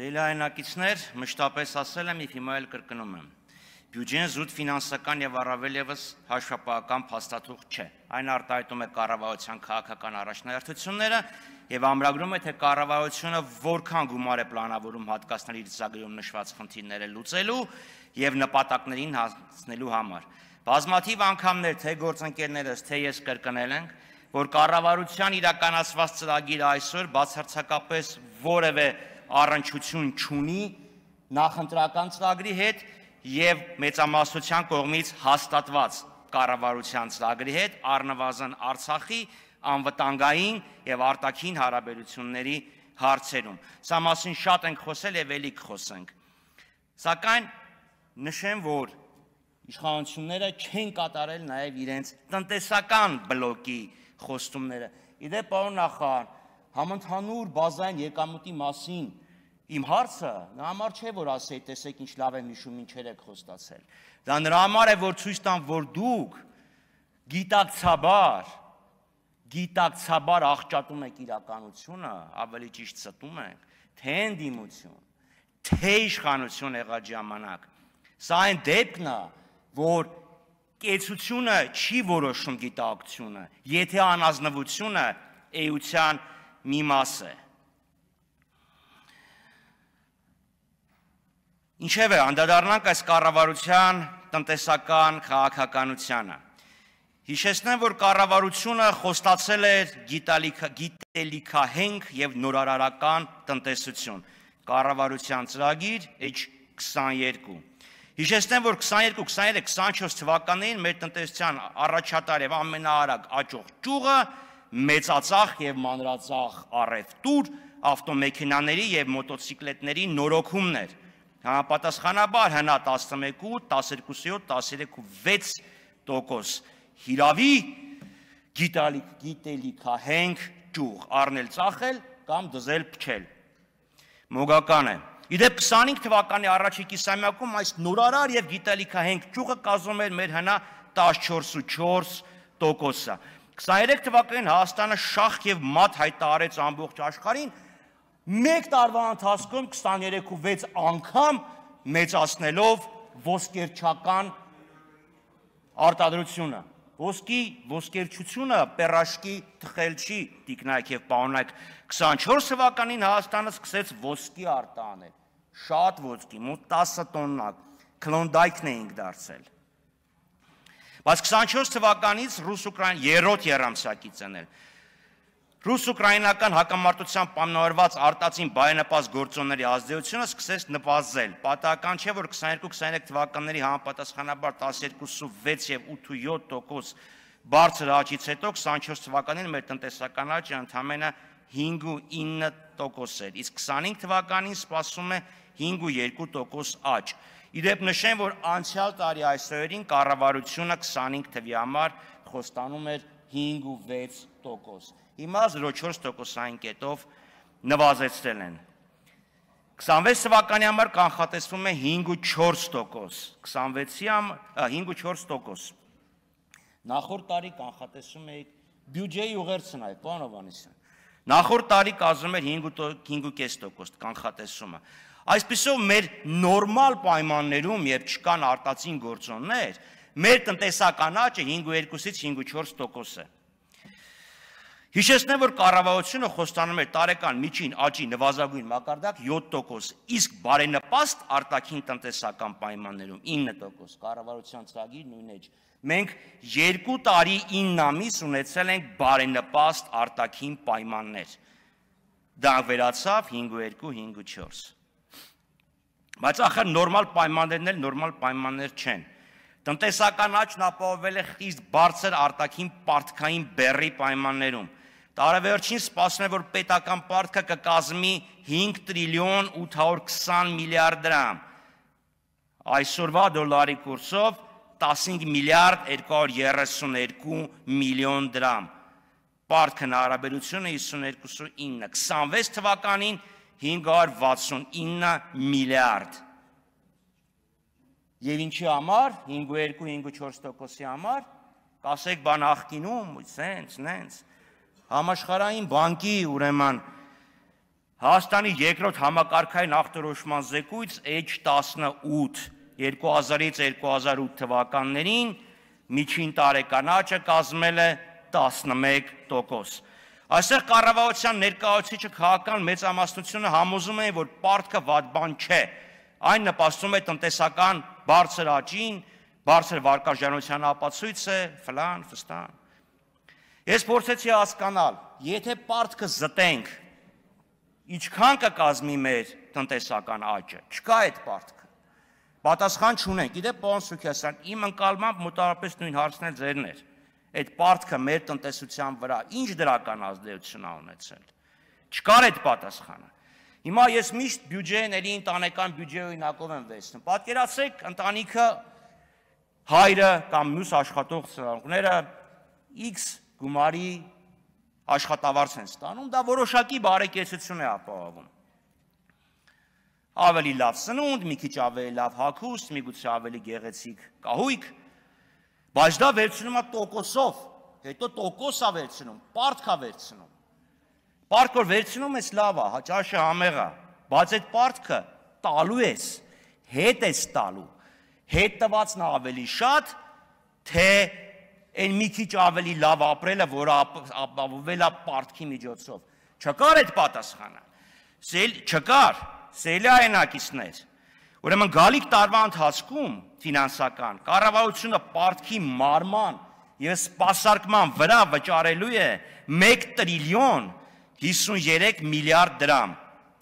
Սիրելիայնակիցներ, մշտապես ասել եմ և հիմա էլ կրկնում եմ. բյուջեն զուտ ֆինանսական և առավել ևս հաշվապահական փաստաթուղթ չէ։ Այն արտահայտում է կառավարության քաղաքական առաջնահերթությունները և ամրագրում է, թե կառավարությունը որքան գումար է պլանավորում հատկացնել իր ծրագրում նշված խնդիրները լուծելու և նպատակներին հասնելու համար։ Բազմաթիվ անգամներ թե գործընկերներս, թե ես կրկնել ենք, որ կառավարության իրականացված ծրագիրը այսօր բացարձակապես որևէ առնչություն չունի նախընտրական ծրագրի հետ և մեծամասնության կողմից հաստատված կառավարության ծրագրի հետ, առնվազն Արցախի անվտանգային և արտաքին հարաբերությունների հարցերում։ Սա մասին շատ ենք խոսել և էլի կխոսենք։ Սակայն նշեմ, որ իշխանությունները չեն կատարել նաև իրենց տնտեսական բլոկի խոստումները։ Իդեպ, պարոն նախարար, համընդհանուր բազային եկամուտի մասին իմ հարցը նրա համար չէ, որ ասեի, տեսեք ինչ լավ եմ հիշում, ինչեր եք խոստացել։ Դա նրա համար է, որ ցույց տամ, որ դուք գիտակցաբար աղճատում եք իրականությունը, ավելի ճիշտ ստում եք, թե ընդդիմություն, թե իշխանություն եղած ժամանակ։ Սա այն դեպքն է, որ կեցությունը չի որոշում գիտակցությունը, եթե անազնվությունը էության մի մաս է։ Ինչևէ, անդրադառնանք այս կառավարության տնտեսական քաղաքականությանը։ Հիշեցնեմ, որ կառավարությունը խոստացել էր գիտելիքահենք և նորարարական տնտեսություն, կառավարության ծրագիր H22։ Հիշեցնեմ, որ 22-23-24 թվականներին մեր տնտեսության առաջատար և ամենաարագ աճող ճյուղը մեծածախ և մանրածախ առևտուր, ավտոմեքենաների և մոտոցիկլետների նորոգումն էր։ Համապատասխանաբար հնա 11, 12.7, 13.6%, հիրավի գիտելիքահենք ճյուղ, առնել ծախել կամ դզել փչել։ Մոգական է։ Իդեպ 25 թվականի առաջին կիսամյակում այս նորարար և գիտելիքահենք ճյուղը կազմում էր մեր հնա 14.4%-ը։ 23 թվականին Հայաստանը շախ և մատ հայտարարեց ամբողջ աշխարհին, մեկ տարվա ընթացքում 23.6 անգամ մեծացնելով ոսկերչական արտադրությունը։ Ոսկերչությունը պեռաշկի թխել չի, տիկնայք և պարոնայք, 24 թվականին Հայաստանը սկսեց ոսկի արտահանել, շատ ոսկի, մոտ 10 տոննա, քլոնդայքն էինք դարձել։ Բայց 24 թվականից Ռուս-Ուկրաինա երրորդ եռամսյակից են էլ։ Ռուս-ուկրաինական հակամարտությամբ պայմանավորված արտածին բարենպաստ գործոնների ազդեցությունը սկսեց նվազել։ Պատահական չէ, որ 22-23 թվականների համապատասխանաբար 12.6 և 8.7% բարձր աճից հետո 24 թվականին մեր տնտեսական աճը ընդամենը 5.9% էր, իսկ 25 թվականին սպասվում է 5.2% աճ։ Իդեպ նշեմ, որ անցյալ տարի այս օրերին կառավարությունը 25 թվի համար խոստանում էր 5.6%։ Հիմա 0.4%-ային կետով նվազեցրել են։ 26 թվականի համար կանխատեսվում է 5.4%։ Նախորդ տարի կանխատեսում էիք բյուջեի ուղերձն այ, պարոն Հովհաննիսյան։ Նախորդ տարի կազմում էր 5.5% կանխատեսումը։ Այսպիսով մեր նորմալ պայմաններում, երբ չկան արտածին գործոններ, մեր տնտեսական աճը 5.2-ից 5.4% է։ Հիշեցնեմ, որ կառավարությունը խոստանում էր տարեկան միջին աճի նվազագույն մակարդակ 7%, իսկ բարենպաստ արտաքին տնտեսական պայմաններում 9%, կառավարության ծրագիր նույն էջ։ Մենք 2 տարի 9 ամիս ունեցել ենք բարենպաստ արտաքին պայմաններ։ Դա վերացավ 5.2-5.4։ Բայց ախր նորմալ պայմաններն էլ նորմալ պայմաններ չեն։ Տնտեսական աճն ապահովել է խիստ բարձր արտաքին պարտքային բեռի պայմաններում։ Տարեվերջին սպասվում է, որ պետական պարտքը կկազմի 5 տրիլիոն 820 միլիարդ դրամ։ Այսօրվա դոլարի կուրսով 15 միլիարդ 232 միլիոն դրամ։ Պարտքն հարաբերությունը 52.9, 26 թվականին 569 միլիարդ։ Եվ ինչի համար, 5.2-5.4%-ի համար, կասեք բան աղկինում, սենց, նենց, համաշխարհային բանկի ուրեմն Հայաստանի երկրորդ համակարգային ախտորոշման զեկույց H18 2000-ից 2008 թվականներին միջին տարեկան աճը կազմել է 11%։ Այստեղ կառավարության ներկայացուցիչը քաղաքական մեծամասնությունը համոզում են, որ պարտքը վատ բան չէ, այն նպաստում է տնտեսական բարձր աճին, բարձր վարկաժանության ապացույց է, ֆլան, ֆստան։ Ես փորձեցի հասկանալ, եթե պարտքը զտենք, ինչքան կկազմի մեր տնտեսական աճը, չկա այդ պարտքը, պատասխան չունենք, գիտեք պարոն Սուքիասյան, իմ ընկալմամբ մոտավորապես նույն հարցն էլ ձերն էր, այդ պարտքը մեր տնտեսության վրա ինչ դրական ազդեցություն ա ունեցել, չկար այդ պատասխանը։ Հիմա ես միշտ բյուջեն, էլի ընտանեկան բյուջե օրինակով եմ վերցնում, պատկերացրեք ընտանիքը հայրը կամ մյուս աշխատող ծնողները X գումարի աշխատավարձ են ստանում, դա որոշակի բարեկեցություն է ապահովում։ Ավելի լավ սնունդ, մի քիչ ավելի լավ հագուստ, միգուցե ավելի գեղեցիկ կահույք, բայց դա վերցնում է տոկոսով, հետո տոկոս է վերցնում, պարտք է վերցնում։ Պարտք որ վերցնում ես լավ է, ճաշը համեղ է, բայց այդ պարտքը տալու ես, հետ ես տալու, հետ տվածն ավելի շատ, թե այն մի քիչ ավելի լավ ապրելը, որը ապահովել է պարտքի միջոցով։ Չկար այդ պատասխանը։ Չկար, սելի այնակիցներ։ Ուրեմն գալիք տարվա ընթացքում ֆինանսական կառավարությունը պարտքի մարման եւ սպասարկման վրա վճարելու է 1 տրիլիոն 53 միլիարդ դրամ։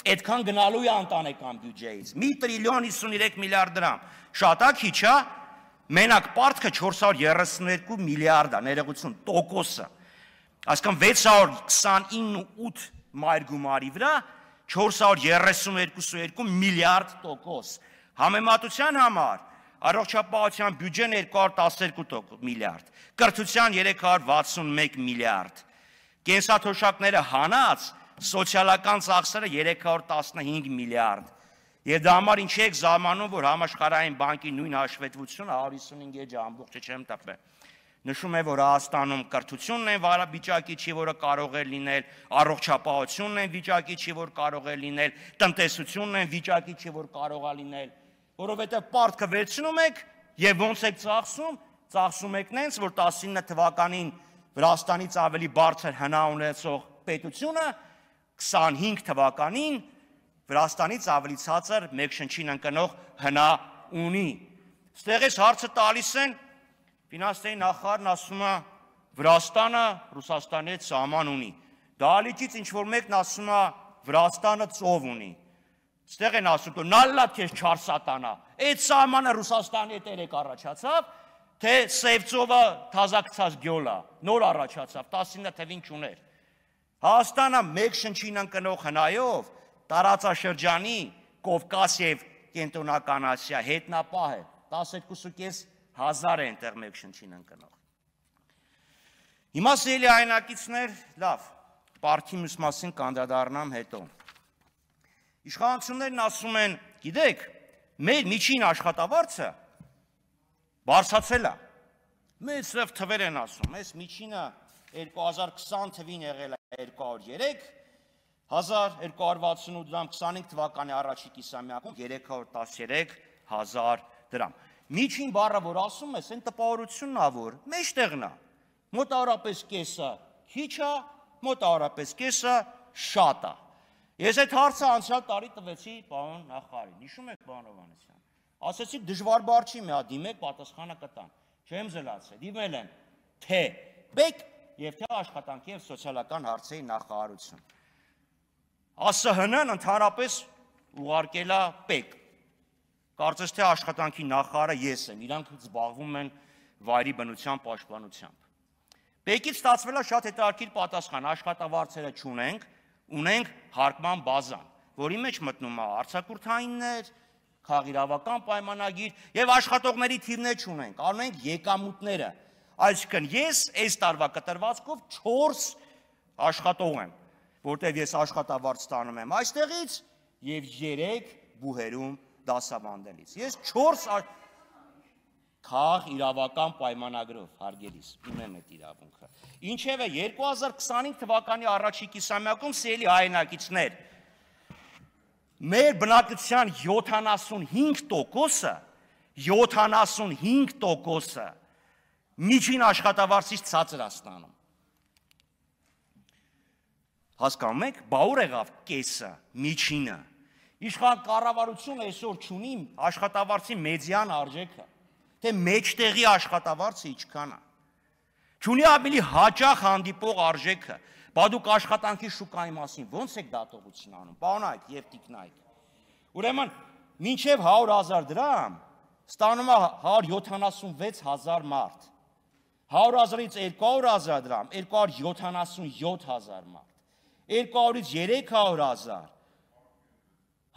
Այդքան գնալու է ընտանեկան բյուջեից։ 1 տրիլիոն 53 միլիարդ դրամ։ Շատ է, քիչ է։ Մենակ պարտքը 432 միլիարդ է, ներողություն, տոկոսը։ Այսինքն 629.8 մայր գումարի վրա 432 միլիարդ տոկոս։ Համեմատության համար առողջապահության բյուջեն 212 միլիարդ, կրթության 361 միլիարդ, կենսաթոշակները հանած սոցիալական ծախսերը 315 միլիարդ։ Եվ դա համար ինչի եք զարմանում, որ համաշխարհային բանկի նույն հաշվետվությունը 155 էջ ամբողջը չեմ տպել։ Նշում է, որ Հայաստանում կրթությունն են վիճակի չի, որը կարող է լինել, առողջապահությունն են վիճակի չի, որ կարող է լինել, տնտեսությունն են վիճակի չի, որ կարող է լինել, որովհետև պարտքը վերցնում եք եւ ոնց եք ծախսում եք նենց, որ 19 թվականին Վրաստանից ավելի բարձր հնա ունեցող պետությունը 25 թվականին Վրաստանից ավելի ցածր մեկ շնչին ընկնող հնա ունի։ Ստեղ էս հարցը տալիս են, ֆինանսների նախարարն ասում է Վրաստանը Ռուսաստանի հետ սահման ունի։ Դահլիճից ինչ-որ մեկն ասում է Վրաստանը ծով ունի։ Ստեղ են ասում, որ նալլա քեզ չար սատանա։ Այդ սահմանը Ռուսաստանի հետ երեք առաջացավ, թե Սևծովը թազակցած գյոլ է, նոր առաջացավ, 19 թվին չուներ։ Հայաստանը մեկ շնչին ընկնող հնայով տարածաշրջանի Կովկաս եւ Կենտրոնական Ասիա հետնապահ է 12.5 հազար է այնտեղ մեկ շնչին ընկնող։ Հիմա սիրելի այնակիցներ, լավ, պարտքի մյուս մասին կանդրադառնամ հետո։ Իշխանություններն ասում են, գիտեք, մեր միջին աշխատավարձը բարձրացել է։ Մեծ թվեր են ասում, այս միջինը 2020 թվին եղել է 203 1268 դրամ, 25 թվականի առաջի կիսամյակում 313 հազար դրամ։ Միջին բառը, որ ասում ես, այն տպավորությունն ա, որ մեջտեղն է, մոտավորապես կեսը քիչ է, մոտավորապես կեսը շատ է։ Ես այդ հարցը անցյալ տարի տվեցի պարոն նախարարին, հիշում եք պարոն Հովհաննիսյան, ասեցի դժվար բառ չի, մի հատ դիմեք, պատասխանը կտան, չեմ զլացել, դիմել եմ թե ՊԵԿ եւ թե աշխատանքի եւ սոցիալական հարցերի նախարարություն։ ԱՍՀՆ-ն ընդհանրապես ուղարկել է ՊԵԿ։ Կարծես թե աշխատանքի նախարարը ես եմ, իրանք զբաղվում են վայրի բնության պաշտպանությամբ։ ՊԵԿ-ից ստացվել է շատ հետաքրքիր պատասխան, աշխատավարձերը չունենք, ունենք հարկման բազան, որի մեջ մտնում է արձակուրդայիններ, քաղաքական պայմանագիր եւ աշխատողների թիվներ չունենք, առնենք եկամուտները։ Այսինքն ես այս տարվա կտրվածքով 4 աշխատող եմ, որտեղ ես աշխատավարձ ստանում եմ այստեղից եւ 3 բուհերում դասավանդելից։ Ես 4 քաղաք իրավական պայմանագրով, հարգելիս, ունեմ այդ իրավունքը։ Ինչևէ 2025 թվականի առաջի կիսամյակում սիրելի հայրենակիցներ, Մեր բնակչության 75%-ը միջին աշխատավարձից ցածր է ստանում։ Հասկանում եք, բա ուր եղավ կեսը, միջինը։ Իշխան կառավարությունը այսօր չունի աշխատավարձի մեդիան արժեքը, թե մեջտեղի աշխատավարձը ինչքան է։ Չունի ավելի հաճախ հանդիպող արժեքը, բա դուք աշխատանքի շուկայի մասին ո՞նց եք դատողություն անում, պարոնայք եւ տիկնայք։ Ուրեմն, մինչև 100,000 դրամ ստանում է 176,000 մարդ, 100,000-ից 200,000 դրամ 277,000 մարդ, 200-ից 300,000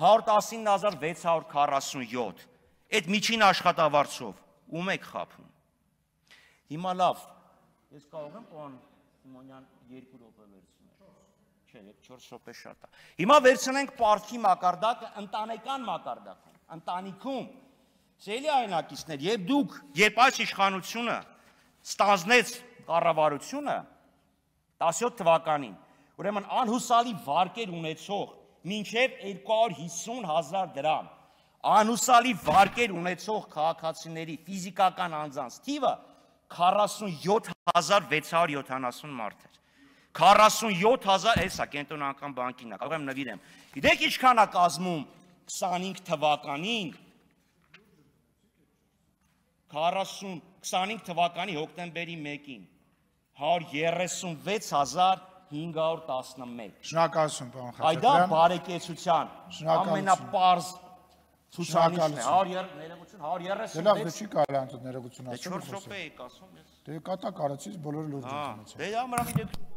119,647, այդ միջին աշխատավարձով ում եք խաբում։ Հիմա լավ, ես կարող եմ պարոն Սիմոնյան 2 րոպե վերցնել։ Չէ, 4 րոպե շատ է։ Հիմա վերցնենք պարտքի մակարդակը ընտանեկան մակարդակում, ընտանիքում։ Սիրելի հայրենակիցներ, երբ այս իշխանությունը ստանձնեց կառավարությունը 17 թվականին, ուրեմն անհուսալի վարկեր ունեցող մինչև 250,000 դրամ անհուսալի վարկեր ունեցող քաղաքացիների ֆիզիկական անձանց թիվը 47,670 մարդ էր։ 47,000, հեսա կենտրոնական բանկինն է, կարող եմ նվիրեմ։ Գիտեք ինչքան է կազմում 25 թվականին 25 թվականի հոկտեմբերի 1-ին 136,511։ Շնորհակալություն, պարոն Խաչատրյան։ Այդ դա բարեկեցության ամենապարզ ցուցանիշն է։ 130 Լավ, դե չի կարելի անտուտ ներողություն ասել։ 4 րոպե եք ասում ես։ Դե կատակ արեցից բոլորը լուրջ ընդունեցին։ Դե ամրամի դեպքում